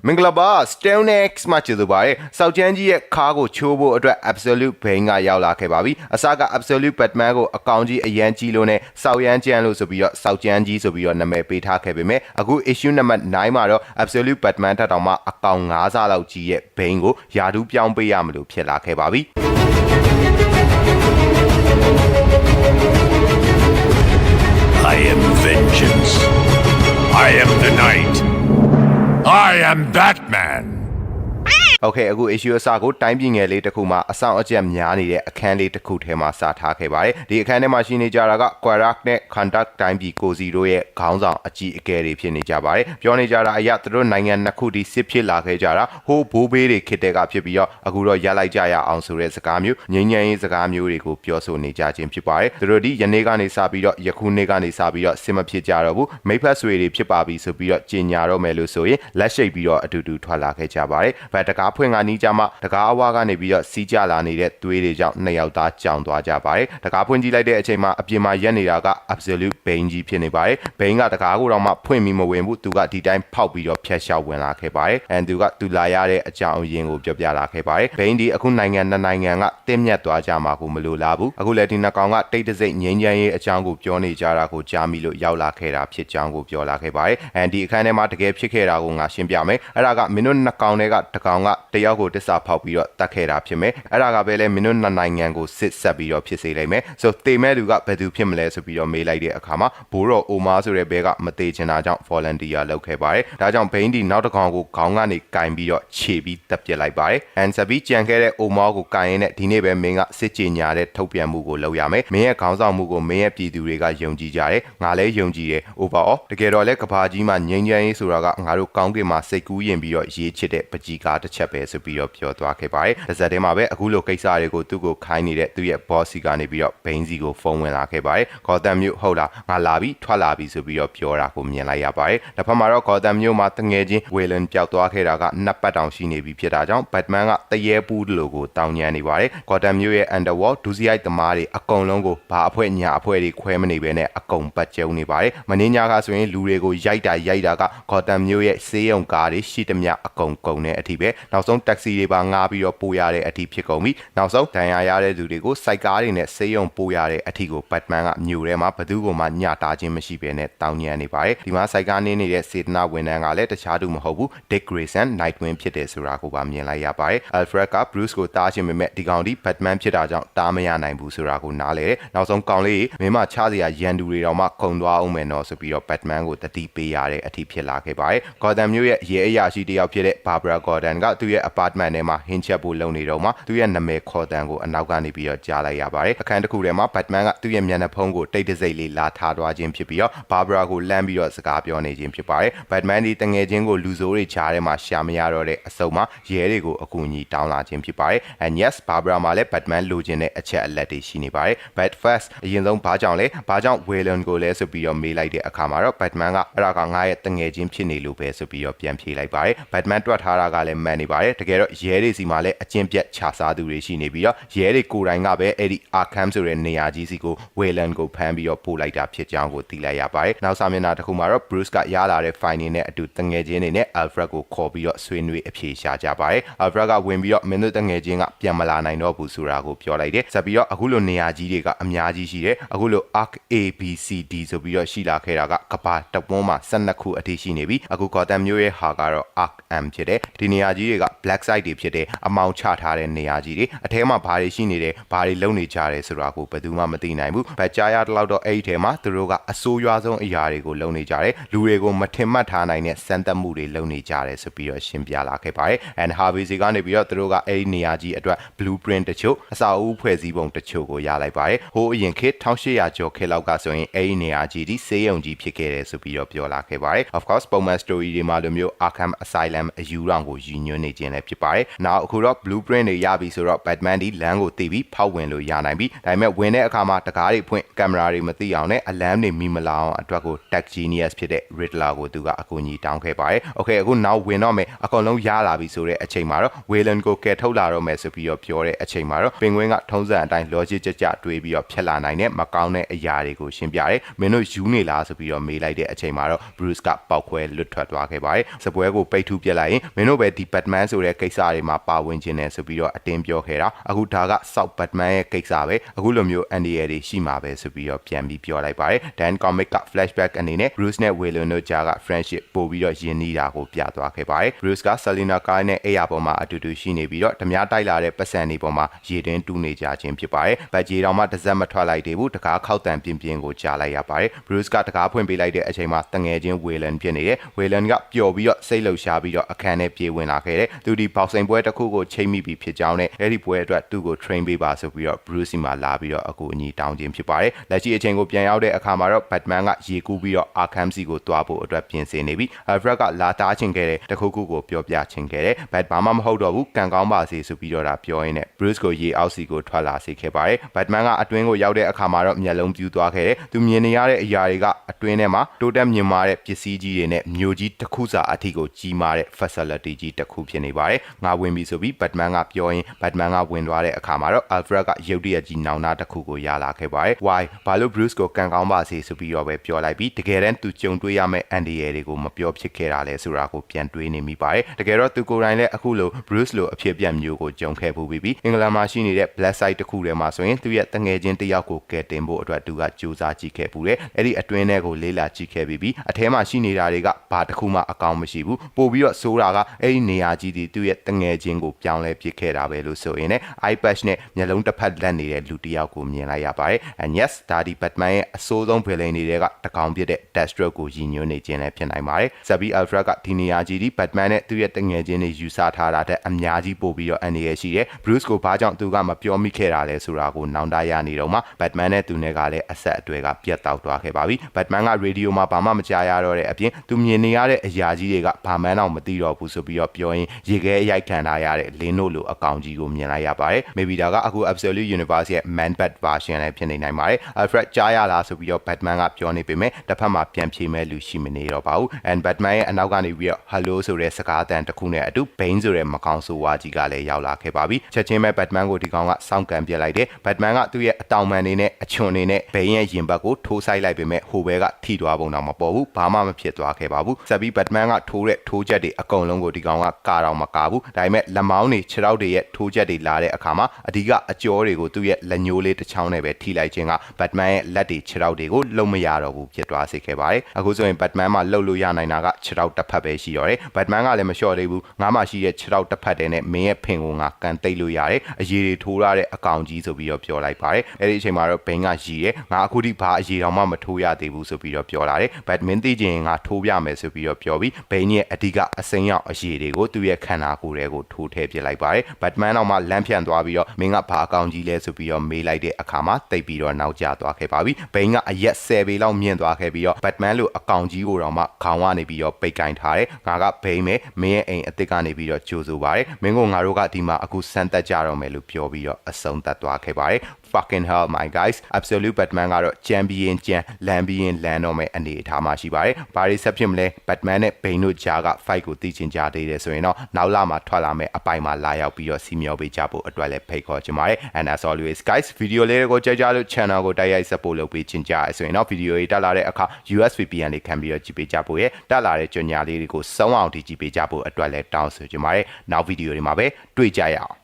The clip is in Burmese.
မင်္ဂလာပါ Stelnex မှာကျေးဇူးပါတယ်စောက်ချမ်းကြီးရဲ့ခါးကိုချိုးဖို့အတွက် Absolute Bane ကရောက်လာခဲ့ပါပြီအစက Absolute Batman ကိုအကောင်ကြီးအရန်ကြီးလို့နဲ့စောက်ရမ်းကျန်းလို့ဆိုပြီးတော့စောက်ချမ်းကြီးဆိုပြီးတော့နာမည်ပေးထားခဲ့ပေမဲ့အခု issue number 9မှာတော့ Absolute Batman ထက်တောင်မှအကောင်9ဆလောက်ကြီးရဲ့ Bane ကိုယာဒူးပြောင်းပေးရမလို့ဖြစ်လာခဲ့ပါပြီI am vengeance. I am the night. I am Batman. โอเคအခု issue အစကိုတိုင်းပြည်ငယ်လေးတစ်ခုမှာအဆောင်အကျက်များနေတဲ့အခန်းလေးတစ်ခုထဲမှာစာထားခဲ့ပါတယ်ဒီအခန်းထဲမှာရှိနေကြတာက Quarak နဲ့ Conduct တိုင်းပြည်ကိုစီတို့ရဲ့ခေါင်းဆောင်အကြီးအကဲတွေဖြစ်နေကြပါတယ်ပြောနေကြတာအရာသူတို့နိုင်ငံနှစ်ခုဒီစစ်ဖြစ်လာခဲ့ကြတာဟိုးဘိုးဘေးတွေခေတ္တကဖြစ်ပြီးတော့အခုတော့ရပ်လိုက်ကြရအောင်ဆိုတဲ့စကားမျိုးငြိမ်းချမ်းရေးစကားမျိုးတွေကိုပြောဆိုနေကြခြင်းဖြစ်ပါတယ်သူတို့ဒီယနေ့ကနေစပြီးတော့ယခုနေ့ကနေစပြီးတော့စစ်မဖြစ်ကြတော့ဘူးမိဖက်ဆွေတွေဖြစ်ပါပြီဆိုပြီးတော့ကြေညာတော့မယ်လို့ဆိုရင်လက်ရှိပြီးတော့အတူတူထွက်လာခဲ့ကြပါတယ်ဗတ်တကားဖွင့်ကနီးကြမှာတကားအဝါကနေပြီးတော့စီးကြလာနေတဲ့သွေးတွေကြောင့်နှစ်ယောက်သားကြောင်သွားကြပါတယ်တကားဖွင့်ကြည့်လိုက်တဲ့အချိန်မှာအပြင်မှာရက်နေတာက Absolute Bane ကြီးဖြစ်နေပါတယ် Bane ကတကားကိုတော့မှဖွင့်ပြီးမဝင်ဘူးသူကဒီတိုင်းဖောက်ပြီးတော့ဖျက်ရှောက်ဝင်လာခဲ့ပါတယ်and သူကသူလာရတဲ့အကြောင်းအရင်းကိုပြောပြလာခဲ့ပါတယ် Bane ဒီအခုနိုင်ငံနှစ်နိုင်ငံကတင်းမြတ်သွားကြမှာကိုမလိုလားဘူးအခုလည်းဒီနှစ်ကောင်ကတိတ်တဆိတ်ငြိမ်းချမ်းရေးအကြောင်းကိုပြောနေကြတာကိုကြားမိလို့ရောက်လာခဲ့တာဖြစ်ကြောင်းကိုပြောလာခဲ့ပါတယ် and ဒီအခန်းထဲမှာတကယ်ဖြစ်ခဲ့တာကိုငါရှင်းပြမယ်အဲ့ဒါကမင်းတို့နှစ်ကောင်တွေကတကောင်ကတယောက်ကိုတစ္ဆာဖောက်ပြီးတော့တတ်ခဲ့တာဖြစ်မယ်အဲ့ဒါကပဲလေမင်းတို့နှစ်နိုင်ငံကိုစစ်ဆက်ပြီးတော့ဖြစ်စေလိမ့်မယ်ဆိုတေမဲ့သူကဘယ်သူဖြစ်မလဲဆိုပြီးတော့မေးလိုက်တဲ့အခါမှာဘိုးတော်အိုမာဆိုတဲ့ဘဲကမသေးချင်တာကြောင့် volunteer လုပ်ခဲ့ပါတယ်ဒါကြောင့်ဘိန်းဒီနောက်တစ်ကောင်ကိုခေါင်းကနေကင်ပြီးတော့ခြေပြီးတပ်ပစ်လိုက်ပါတယ်အန်ဆဘီကြံခဲ့တဲ့အိုမာကိုကင်ရင်းနဲ့ဒီနေ့ပဲမင်းကစစ်ကြေညာတဲ့ထုတ်ပြန်မှုကိုလုပ်ရမယ်မင်းရဲ့ခေါင်းဆောင်မှုကိုမင်းရဲ့ပြည်သူတွေကယုံကြည်ကြတယ်ငါလည်းယုံကြည်တယ် overall တကယ်တော့လဲကဘာကြီးမှာငြိမ်းချမ်းရေးဆိုတာကငါတို့ကောင်းကင်မှာစိတ်ကူးယဉ်ပြီးတော့ရေးချစ်တဲ့ပကြီးကားတစ်ချက်ပဲဆိုပြီးတော့ပြောသွားခဲ့ပါတယ်တစ်စက်တည်းမှာပဲအခုလိုကိစ္စတွေကိုသူ့ကိုခိုင်းနေတဲ့သူ့ရဲ့ boss စီကနေပြီးတော့ဘိန်းစီကိုဖုန်းဝင်လာခဲ့ပါတယ်ဂေါ်တမ်မြို့ဟုတ်လားငါလာပြီထွက်လာပြီဆိုပြီးတော့ပြောတာကိုမြင်လိုက်ရပါတယ်တစ်ဖက်မှာတော့ဂေါ်တမ်မြို့မှာတငယ်ချင်းဝေလန်ပျောက်သွားခဲ့တာကနှစ်ပတ်တောင်ရှိနေပြီဖြစ်တာကြောင့်ဘတ်မန်ကတရေပူးလိုကိုတောင်းညံနေပါတယ်ဂေါ်တမ်မြို့ရဲ့ underworld ဒူစီရိုက်သမားတွေအကုန်လုံးကိုဘာအဖွဲ့ညာအဖွဲ့တွေခွဲမနေပဲနဲ့အကုန်ပတ်ကျုံနေပါတယ်မင်းညာကဆိုရင်လူတွေကိုရိုက်တာကဂေါ်တမ်မြို့ရဲ့စေးရုံကားတွေရှိသမျှအကုန်ကုန်တဲ့အထိပဲနောက်ဆုံးတက္ကစီတွေပါငားပြီးတော့ပို့ရတဲ့အထိဖြစ်ကုန်ပြီနောက်ဆုံးဒဏ်ရာရတဲ့သူတွေကိုစိုက်ကားတွေနဲ့ဆေးရုံပို့ရတဲ့အထိကိုဘတ်မန်ကမြို့ထဲမှာဘသူ့ကိုမှညတာခြင်းမရှိဘဲနဲ့တောင်းညံနေပါတယ်ဒီမှာစိုက်ကားနေနေတဲ့စေတနာဝန်ထမ်းကလည်းတခြားသူမဟုတ်ဘူး Dick Grayson Nightwing ဖြစ်တယ်ဆိုတာကိုပါမြင်လိုက်ရပါတယ် Alfred က Bruce ကိုတားချင်ပေမဲ့ဒီကောင်ဒီဘတ်မန်ဖြစ်တာကြောင့်တားမရနိုင်ဘူးဆိုတာကိုနားလေနောက်ဆုံးကောင်လေးမင်းမချစရာရန်သူတွေတော့မှခုံသွားအောင်မယ်နော်ဆိုပြီးတော့ဘတ်မန်ကိုတတိပေးရတဲ့အထိဖြစ်လာခဲ့ပါတယ် Gotham မြို့ရဲ့ရဲအရာရှိတယောက်ဖြစ်တဲ့ Barbara Gordon ကသူ့ရဲ့ apartment ထဲမှာဟင်းချက်ဖို့လုပ်နေတော့မှသူ့ရဲ့နာမည်ခေါ်တန်ကိုအနောက်ကနေပြီးတော့ကြားလိုက်ရပါတယ်အခန်းတစ်ခုထဲမှာဘတ်မန်ကသူ့ရဲ့မျက်နှာဖုံးကိုတိတ်တဆိတ်လေးလာထားသွားခြင်းဖြစ်ပြီးတော့ဘာဘရာကိုလမ်းပြီးတော့စကားပြောနေခြင်းဖြစ်ပါတယ်ဘတ်မန်ဒီတငယ်ချင်းကိုလူဆိုးတွေချားထဲမှာရှာမရတော့တဲ့အစုံမှာရဲတွေကိုအကူအညီတောင်းလာခြင်းဖြစ်ပါတယ် and yes ဘာဘရာမှာလည်းဘတ်မန်လိုချင်တဲ့အချက်အလက်တွေရှိနေပါတယ် but first အရင်ဆုံးဘာကြောင့်ဝေလန်ကိုလဲဆိုပြီးတော့မေးလိုက်တဲ့အခါမှာတော့ဘတ်မန်ကအဲ့ဒါကငါရဲ့တငယ်ချင်းဖြစ်နေလို့ပဲဆိုပြီးတော့ပြန်ဖြေလိုက်ပါတယ်ဘတ်မန်တွက်ထားတာကလည်းမှန်နေပါတယ်တကယ်တော့ရဲတွေစီမှာလည်းအကျင့်ပြတ်ခြာစားသူတွေရှိနေပြီးတော့ရဲတွေကိုယ်တိုင်ကပဲအဲ့ဒီ Arkham ဆိုတဲ့နေရာကြီးစီကိုဝေလန်ကိုဖမ်းပြီးတော့ပို့လိုက်တာဖြစ်ကြောင်းကိုသိလိုက်ရပါတယ်နောက်စာမျက်နှာတစ်ခုမှာတော့ Bruce ကရလာတဲ့ file နဲ့အတူတငယ်ချင်းတွေနဲ့ Alfred ကိုခေါ်ပြီးတော့ဆွေးနွေးအဖြေရှာကြပါတယ် Alfred ကဝင်ပြီးတော့မင်းတို့တငယ်ချင်းကပြန်မလာနိုင်တော့ဘူးဆိုတာကိုပြောလိုက်တယ်ဆက်ပြီးတော့အခုလိုနေရာကြီးတွေကအများကြီးရှိတယ်အခုလို Arc ABCD ဆိုပြီးတော့ရှိလာခဲ့တာကကဘာတပွန်းမှာ12ခုအထိရှိနေပြီအခု Gotham မြို့ရဲ့ဟာကတော့ Arc M ဖြစ်တယ်ဒီနေရာကြီးတွေက Black Site တွေဖြစ်တယ်အမောင်ချထားတဲ့နေရာကြီးတွေအထဲမှာဘာတွေရှိနေတယ်ဘာတွေလုပ်နေကြတယ်ဆိုတာကိုဘယ်သူမှမသိနိုင်ဘူးဗတ်ကြားရတလောက်တော့အဲ့ဒီထဲမှာသူတို့ကအဆိုးရွားဆုံးအရာတွေကိုလုပ်နေကြတယ်လူတွေကိုမထင်မှတ်ထားနိုင်တဲ့စမ်းသပ်မှုတွေလုပ်နေကြတယ်ဆိုပြီးတော့ရှင်းပြလာခဲ့ပါတယ် and Harvey စီကနေပြီးတော့သူတို့ကအဲ့ဒီနေရာကြီးအတွက် blueprint တချို့အစာအုပ်ဖွဲ့စည်းပုံတချို့ကိုရလိုက်ပါတယ်ဟိုးအရင်ခေတ်1800ကျော်ခေတ်လောက်ကဆိုရင်အဲ့ဒီနေရာကြီးဒီစေးရုံကြီးဖြစ်ခဲ့တယ်ဆိုပြီးတော့ပြောလာခဲ့ပါတယ် of course ပုံမှန် story တွေမှာလိုမျိုး Arkham Asylum အယူရောင်ကိုယူညွှန်းနေ နေခြင်းလည်းဖြစ်ပါတယ်။နောက်အခုတော့ blueprint တွေရပြီဆိုတော့ Batman ဒီလမ်းကိုသိပြီးဖောက်ဝင်လို့ရနိုင်ပြီ။ဒါပေမဲ့ဝင်တဲ့အခါမှာတကားတွေဖွင့်ကင်မရာတွေမသိအောင်နဲ့အလမ်းတွေမိမလာအောင်အတွက်ကို tech genius ဖြစ်တဲ့ Riddler ကိုသူကအကူအညီတောင်းခဲ့ပါတယ်။ Okay အခုနောက်ဝင်တော့မယ်အကုန်လုံးရလာပြီဆိုတဲ့အချိန်မှာတော့ Wayland ကိုကယ်ထုတ်လာတော့မယ်ဆိုပြီးတော့ပြောတဲ့အချိန်မှာတော့ Penguin ကထုံးစံအတိုင်း logic ကြတွေးပြီးတော့ဖြတ်လာနိုင်တဲ့မကောင်းတဲ့အရာတွေကိုရှင်းပြတယ်။မင်းတို့ယူနေလားဆိုပြီးတော့မေးလိုက်တဲ့အချိန်မှာတော့ Bruce ကပေါက်ခွဲလွတ်ထွက်သွားခဲ့ပါတယ်။စပွဲကိုပိတ်ထူးပြလိုက်ရင်မင်းတို့ပဲဒီ Batman ဆိုတဲ့ကိစ္စတွေမှာပါဝင်ခြင်းနဲ့ဆိုပြီးတော့အတင်းပြောခဲ့တာအခုဒါက South Batman ရဲ့ကိစ္စပဲအခုလိုမျိုး NDA တွေရှိမှာပဲဆိုပြီးတော့ပြန်ပြီးပြောလိုက်ပါတယ်။ Dan Comic က flashback အနေနဲ့ Bruce နဲ့ Wayland တို့ကြားက friendship ပို့ပြီးတော့ယဉ်နီးတာကိုပြသွားခဲ့ပါတယ်။ Bruce က Selina Kyle နဲ့အိယာပေါ်မှာအတူတူရှိနေပြီးတော့ဓမြတိုက်လာတဲ့ပတ်စံတွေပေါ်မှာရေတွင်းတူးနေကြခြင်းဖြစ်ပါတယ်။ဗတ်ကြီးတော်မှတစ်စက်မထွက်လိုက်သေးဘူးတကားခောက်တန်ပြင်းပြင်းကိုကြားလိုက်ရပါတယ်။ Bruce ကတကားဖွင့်ပေးလိုက်တဲ့အချိန်မှာတငယ်ချင်း Wayland ဖြစ်နေတယ်။ Wayland ကပျော်ပြီးတော့စိတ်လှုပ်ရှားပြီးတော့အခန်းထဲပြေးဝင်လာခဲ့တယ်။သူဒီ boxing ပွဲတစ်ခုကိုချိန်မိပြီးဖြစ်ကြောင်းနဲ့အဲ့ဒီပွဲအတွက်သူ့ကို train ပေးပါဆိုပြီးတော့ Bruce စီမှာလာပြီးတော့အကူအညီတောင်းခြင်းဖြစ်ပါတယ်။လက်ရှိအချိန်ကိုပြန်ရောက်တဲ့အခါမှာတော့ Batman ကရေကူးပြီးတော့ Arkham စီကိုတွားဖို့အတွက်ပြင်ဆင်နေပြီး Alfred ကလာတားချင်ခဲ့တဲ့တခုခုကိုပြောပြချင်ခဲ့တယ်။ Bat ဘာမှမဟုတ်တော့ဘူးကံကောင်းပါစေဆိုပြီးတော့ဒါပြောရင်းနဲ့ Bruce ကိုရေအောက်စီကိုထွက်လာစေခဲ့ပါတယ်။ Batman ကအတွင်းကိုရောက်တဲ့အခါမှာတော့မျက်လုံးပြူးသွားခဲ့တယ်။သူမြင်နေရတဲ့အရာတွေကအတွင်းထဲမှာတိုးတက်မြင်မာတဲ့ပစ္စည်းကြီးတွေနဲ့မျိုးကြီးတစ်ခုစာအထိကိုကြီးမားတဲ့ facility ကြီးတစ်ခုဖြစ်နေပါတယ်။ငါဝင်ပြီဆိုပြီး Batman ကပြောရင် Batman ကဝင်သွားတဲ့အခါမှာတော့ Alfred ကရုတ်တရက်ကြီးနောင်နာတစ်ခုကိုရလာခဲ့ပါတယ်။ Why ဘာလို့ Bruce ကိုကံကောင်းပါစေဆိုပြီးတော့ပဲပြောလိုက်ပြီးတကယ်တမ်းသူကြုံတွေ့ရမယ့်အန်ဒီရဲတွေကိုမပြောဖြစ်ခဲ့တာလဲဆိုတာကိုပြန်တွေးနေမိပါတယ်။တကယ်တော့သူကိုယ်တိုင်လည်းအခုလို Bruce လိုအဖြစ်အပျက်မျိုးကိုကြုံခဲ့ဘူးပြီးအင်္ဂလန်မှာရှိနေတဲ့ Black Site တစ်ခုထဲမှာဆိုရင်သူရဲ့တငယ်ချင်းတစ်ယောက်ကိုကယ်တင်ဖို့အတွက်သူကစူးစမ်းကြည့်ခဲ့ဘူးတယ်။အဲ့ဒီအတွင်းထဲကိုလေးလာကြည့်ခဲ့ပြီးအထဲမှာရှိနေတာတွေကဘာတစ်ခုမှအကောင်းမရှိဘူး။ပို့ပြီးတော့ဆိုးတာကအဲ့ဒီနေရာကြီးဒီသူရဲ့တငယ်ချင်းကိုပြောင်းလဲပစ်ခဲ့တာပဲလို့ဆိုရင်လည်း eye patch နဲ့မျက်လုံးတစ်ဖက်လက်နေတဲ့လူတစ်ယောက်ကိုမြင်လိုက်ရပါတယ်။ And yes ဒါဒီ Batman ရဲ့အဆိုးဆုံး villain တွေကတကောင်ပြစ်တဲ့ Deathstroke ကိုရည်ညွှန်းနေခြင်းလည်းဖြစ်နိုင်ပါတယ်။ဆက်ပြီး Alfred ကဒီနေရာကြီးဒီ Batman နဲ့သူ့ရဲ့တငယ်ချင်းတွေယူဆထားတာတဲ့အများကြီးပို့ပြီးတော့အန်ဒီရဲရှိတယ်။ Bruce ကိုဘာကြောင့်သူကမပြောမိခဲ့တာလဲဆိုတာကိုနောင်တရနေတော့မှ Batman နဲ့သူနဲ့ကလည်းအဆက်အသွယ်ကပြတ်တောက်သွားခဲ့ပါပြီ။ Batman က radio မှာဘာမှမကြားရတော့တဲ့အပြင်သူမြင်နေရတဲ့အရာကြီးတွေကဘာမှန်းတော့မသိတော့ဘူးဆိုပြီးတော့ပြောရင်ရေခဲအရိုက်ခံထားရတဲ့လင်းတို့လိုအကောင်ကြီးကိုမြင်လိုက်ရပါတယ်။ Maybe ဒါကအခု Absolute Universe ရဲ့ Man-Bat version လည်းဖြစ်နေနိုင်ပါတယ်။ Alfred ကြားရလားဆိုပြီးတော့ Batman ကပြောနေပေမဲ့တစ်ဖက်မှာပြန်ဖြေမဲ့လူရှိမနေတော့ပါဘူး။ And Batman ရဲ့အနောက်ကနေပြီးတော့ Hello ဆိုတဲ့စကားအတန်တစ်ခုနဲ့အတူ Bane ဆိုတဲ့မကောင်ဆိုးဝါးကြီးကလည်းရောက်လာခဲ့ပါပြီ။ချက်ချင်းပဲ Batman ကိုဒီကောင်ကစောင့်ကန်ပြလိုက်တယ်။ Batman ကသူ့ရဲ့အတောင်ပံနေနဲ့အချွန်နေနဲ့ Bane ရဲ့ရင်ဘတ်ကိုထိုးဆိုင်လိုက်ပေမဲ့ဟိုဘဲကထိသွားပုံတော့မပေါ်ဘူး။ဘာမှမဖြစ်သွားခဲ့ပါဘူး။ဆက်ပြီး Batman ကထိုးတဲ့ထိုးချက်တွေအကုန်လုံးကိုဒီကောင်ကကာတော့မကာဘူး။ဒါပေမဲ့လက်မောင်းတွေခြေထောက်တွေရဲ့ထိုးချက်တွေလာတဲ့အခါမှာအဓိကအကျော်တွေကိုသူ့ရဲ့လက်ညိုးလေးတစ်ချောင်းနဲ့ပဲထိလိုက်ခြင်းက Batman ရဲ့လက်တွေခြေထောက်တွေကိုလုံမရတော့ဘူးဖြစ်သွားစေခဲ့ပါတယ်။အခုဆိုရင် Batman မှာလှုပ်လို့ရနိုင်တာကခြေထောက်တစ်ဖက်ပဲရှိတော့တယ်။ Batman ကလည်းမလျှော့သေးဘူး။ငါမှရှိတဲ့ခြေထောက်တစ်ဖက်တည်းနဲ့မင်းရဲ့ဖင်ကိုငါကန်တိတ်လို့ရတယ်။အရေးတွေထိုးရတဲ့အကောင်ကြီးဆိုပြီးတော့ပြောလိုက်ပါတယ်။အဲ့ဒီအချိန်မှာတော့ Bane ကရည်တယ်။ငါအခုထိဘာအရေးတောင်မှမထိုးရသေးဘူးဆိုပြီးတော့ပြောလာတယ်။ Batman သိချင်ငါထိုးပြမယ်ဆိုပြီးတော့ပြောပြီး Bane ရဲ့အဓိကအစိမ်းရောက်အရေးတွေကိုသူ့ရဲ့ခန္ဓာကိုယ်ထဲကိုထိုးထည့်ပစ်လိုက်ပါတယ်။ Batman တော့မှလမ်းဖြန့်သွားပြီးတော့မင်းကဘာအကောင်ကြီးလဲဆိုပြီးတော့မေးလိုက်တဲ့အခါမှာတိတ်ပြီးတော့နောက်ကျသွားခဲ့ပါပြီ။ Bane ကအရက်10ပေလောက်မြင့်သွားခဲ့ပြီးတော့ Batman လိုအကောင်ကြီးကိုတော့မှခေါင်းကနေပြီးတော့ပိတ်ကင်ထားတယ်။ငါက Bane ပဲမင်းရဲ့အိမ်အစ်စ်ကနေပြီးတော့ကြိုဆိုပါတယ်။မင်းကိုငါတို့ကဒီမှာအခုစမ်းသက်ကြတော့မယ်လို့ပြောပြီးတော့အဆုံးသတ်သွားခဲ့ပါတယ်။ Fucking hell my guys Absolute Batman ကတော့ကြမ်းပြီးရင်ကြမ်းလမ်းပြီးရင်လမ်းတော့မယ်အနေအထားမှာရှိပါတယ်။ဘာတွေဆက်ဖြစ်မလဲ Batman နဲ့ Bane တို့ကြားက fight ကိုသိချင်ကြသေးတယ်ဆိုရင်တော့နောက်လာမှာထွက်လာမယ့်အပိုင်မှာလာရောက်ပြီးတော့စီမျောပေးကြဖို့အတွက်လည်းဖိတ်ခေါ်ချင်ပါတယ် and as always guys ဗီဒီယိုလေးတွေကိုကြိုက်ကြလို့ channel ကိုတိုက်ရိုက် support လုပ်ပေးချင်ကြဆိုရင်တော့ဗီဒီယိုတွေတက်လာတဲ့အခါ US VPN တွေခံပြီးတော့ကြည့်ပေးကြဖို့ရတက်လာတဲ့ကြော်ညာလေးတွေကိုစောင်းအောင်ကြည့်ပေးကြဖို့အတွက်လည်းတောင်းဆိုချင်ပါတယ်နောက်ဗီဒီယိုတွေမှာပဲတွေ့ကြရအောင်